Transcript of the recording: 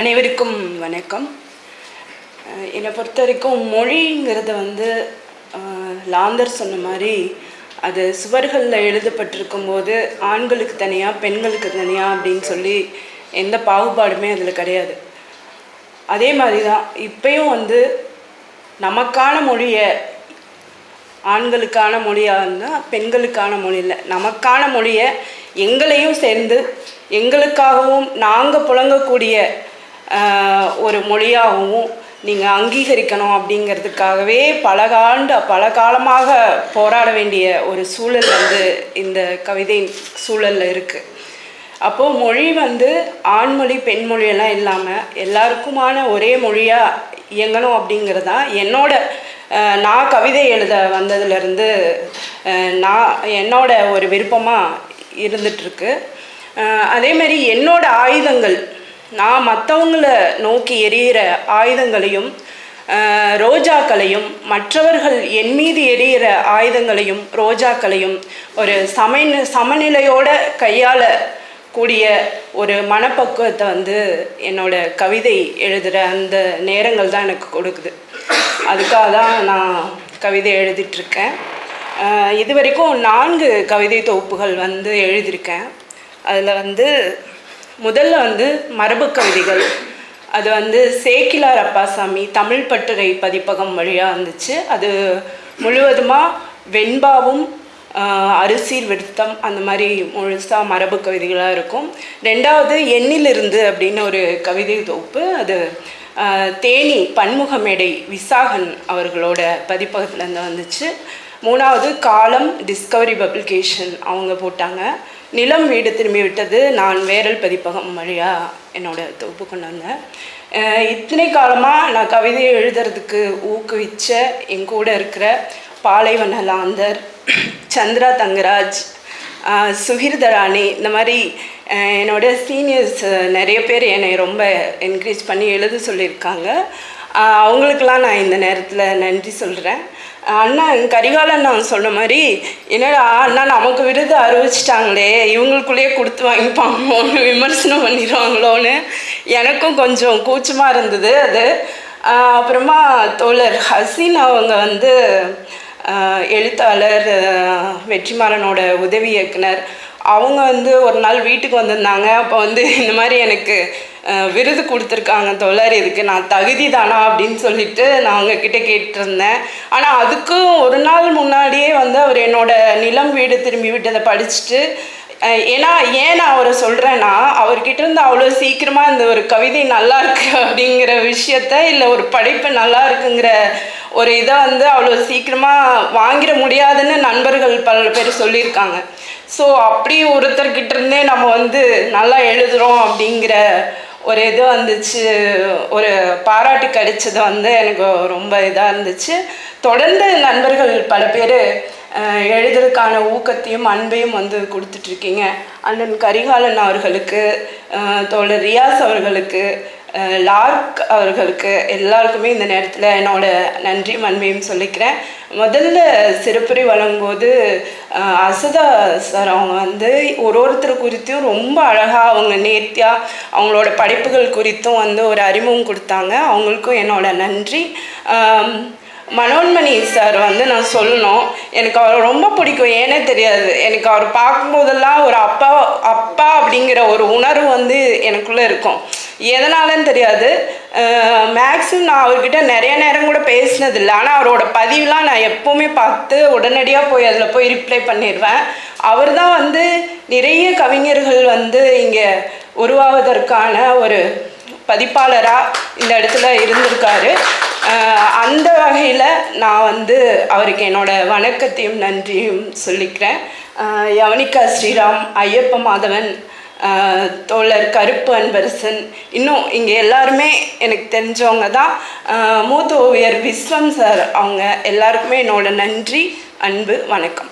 அனைவருக்கும் வணக்கம். என்னை பொறுத்த வரைக்கும் மொழிங்கிறது லாந்தர் சொன்ன மாதிரி அது சுவர்களில் எழுதப்பட்டிருக்கும் போது ஆண்களுக்கு தனியாக பெண்களுக்கு தனியாக அப்படின்னு சொல்லி எந்த பாகுபாடுமே அதில் கிடையாது. அதே மாதிரி தான் இப்பயும் நமக்கான மொழியை ஆண்களுக்கான மொழியாக இருந்தால் பெண்களுக்கான மொழி இல்லை, நமக்கான மொழியை எங்களையும் சேர்ந்து எங்களுக்காகவும் நாங்கள் புழங்கக்கூடிய ஒரு மொழியாகவும் நீங்கள் அங்கீகரிக்கணும் அப்படிங்கிறதுக்காகவே பல காலமாக போராட வேண்டிய ஒரு சூழல் இந்த கவிதை சூழலில் இருக்குது. அப்போது மொழி ஆண்மொழி பெண்மொழியெல்லாம் இல்லாமல் எல்லாருக்குமான ஒரே மொழியாக இயங்கணும் அப்படிங்கிறது தான் நான் கவிதை எழுத வந்ததுலேருந்து என்னோட ஒரு விருப்பமாக இருந்துகிட்ருக்கு. அதேமாரி என்னோட ஆயுதங்கள், நான் மற்றவங்களை நோக்கி எரிகிற ஆயுதங்களையும் ரோஜாக்களையும் மற்றவர்கள் என் மீது எரிகிற ஆயுதங்களையும் ரோஜாக்களையும் ஒரு சமநிலையோட கையாளக்கூடிய ஒரு மனப்பக்குவத்தை என்னோட கவிதை எழுதுகிற அந்த நேரங்கள் தான் எனக்கு கொடுக்குது. அதுக்காக தான் நான் கவிதை எழுதிட்டுருக்கேன். இது வரைக்கும் 4 கவிதை தொகுப்புகள் எழுதியிருக்கேன். அதில் முதல்ல மரபு கவிதைகள், அது சேக்கிலார் அப்பாசாமி தமிழ் பட்டுரை பதிப்பகம் வழியாக வந்துச்சு. அது முழுவதுமாக வெண்பாவும் அரிசீர் விருத்தம் அந்த மாதிரி முழுசாக மரபு கவிதைகளாக இருக்கும். 2வது எண்ணிலிருந்து அப்படின்னு ஒரு கவிதை தொகுப்பு, அது தேனி பன்முகமேடை விசாகன் அவர்களோட பதிப்பகத்துலேருந்து வந்துச்சு. 3வது காலம் டிஸ்கவரி பப்ளிகேஷன் அவங்க போட்டாங்க. நிலம் வீடு திரும்பி விட்டது நான் வேரல் பதிப்பகம் வழியாக என்னோட தொகுப்பு கொண்டு வந்தேன். இத்தனை காலமாக நான் கவிதை எழுதுறதுக்கு ஊக்குவிச்ச என் கூட இருக்கிற பாலைவன லாந்தர், சந்திரா தங்கராஜ், சுகிர்தராணி, இந்த மாதிரி என்னோட சீனியர்ஸ் நிறைய பேர் என்னை ரொம்ப என்கரேஜ் பண்ணி எழுத சொல்லியிருக்காங்க. அவங்களுக்கெல்லாம் நான் இந்த நேரத்தில் நன்றி சொல்கிறேன். அண்ணா கரிகாலன் நான் சொன்ன மாதிரி, என்னடா அண்ணா நமக்கு விருது அறிவிச்சிட்டாங்களே, இவங்களுக்குள்ளேயே கொடுத்து வாங்கிப்பாங்களோன்னு விமர்சனம் பண்ணிடுவாங்களோன்னு எனக்கும் கொஞ்சம் கூச்சமாக இருந்தது அது. அப்புறமா தோழர் ஹசீன் அவங்க எழுத்தாளர், வெற்றிமாறனோட உதவி இயக்குனர், அவங்க ஒரு நாள் வீட்டுக்கு வந்திருந்தாங்க. அப்போ இந்த மாதிரி எனக்கு விருது கொடுத்துருக்காங்க தோழர், இதுக்கு நான் தகுதி தானா அப்படின்னு சொல்லிட்டு நான் அவங்கக்கிட்ட கேட்டிருந்தேன். ஆனால் அதுக்கும் ஒரு நாள் முன்னாடியே அவர் என்னோட நிலம் வீடு திரும்பி விட்டதை படிச்சுட்டு, ஏன்னா ஏன் நான் அவரை சொல்கிறேன்னா, அவர்கிட்ட இருந்து அவ்வளோ சீக்கிரமாக இந்த ஒரு கவிதை நல்லா இருக்கு அப்படிங்கிற விஷயத்த, இல்லை ஒரு படைப்பு நல்லா இருக்குங்கிற ஒரு இதை அவ்வளோ சீக்கிரமாக வாங்கிட முடியாதுன்னு நண்பர்கள் பல பேர் சொல்லியிருக்காங்க. ஸோ அப்படி ஒருத்தர்கிட்ட இருந்தே நம்ம நல்லா எழுதுகிறோம் அப்படிங்கிற ஒரு இது வந்துச்சு, ஒரு பாராட்டு கிடைச்சது எனக்கு ரொம்ப இதாக இருந்துச்சு. தொடர்ந்து நண்பர்கள் பல பேர் எழுதுறதுக்கான ஊக்கத்தையும் அன்பையும் கொடுத்துட்ருக்கீங்க. அண்ணன் கரிகாலன் அவர்களுக்கு, தோழர் ரியாஸ் அவர்களுக்கு, லார்க் அவர்களுக்கு எல்லாருக்குமே இந்த நேரத்தில் என்னோட நன்றியும் அன்பையும் சொல்லிக்கிறேன். முதல்ல சிறப்புரை வழங்கும்போது அசதா சார் அவங்க ஒருத்தர் குறித்தும் ரொம்ப அழகாக அவங்க நேர்த்தியாக அவங்களோட படைப்புகள் குறித்தும் ஒரு அறிமுகம் கொடுத்தாங்க. அவங்களுக்கும் என்னோட நன்றி. மனோன்மணி சார் நான் சொல்லணும், எனக்கு அவர் ரொம்ப பிடிக்கும். ஏன்னே தெரியாது, எனக்கு அவர் பார்க்கும்போதெல்லாம் ஒரு அப்பா அப்படிங்கிற ஒரு உணர்வு எனக்குள்ளே இருக்கும். எதனாலன்னு தெரியாது. மேக்ஸிமம் நான் அவர்கிட்ட நிறைய நேரம் கூட பேசினதில்லை. ஆனால் அவரோட பதிவுலாம் நான் எப்போவுமே பார்த்து உடனடியாக போய் அதில் போய் ரிப்ளை பண்ணிடுவேன். அவர் தான் நிறைய கவிஞர்கள் இங்கே உருவாவதற்கான ஒரு பதிப்பாளராக இந்த இடத்துல இருந்திருக்காரு. அந்த வகையில் நான் அவருக்கு என்னோட வணக்கத்தையும் நன்றியும் சொல்லிக்கிறேன். யவனிகா ஸ்ரீராம், ஐயப்ப மாதவன், தோழர் கருப்பு அன்பரசன், இன்னும் இங்கே எல்லாருமே எனக்கு தெரிஞ்சவங்க தான். மூத்த ஓவியர் விஸ்வம் சார், அவங்க எல்லாருக்குமே என்னோட நன்றி, அன்பு, வணக்கம்.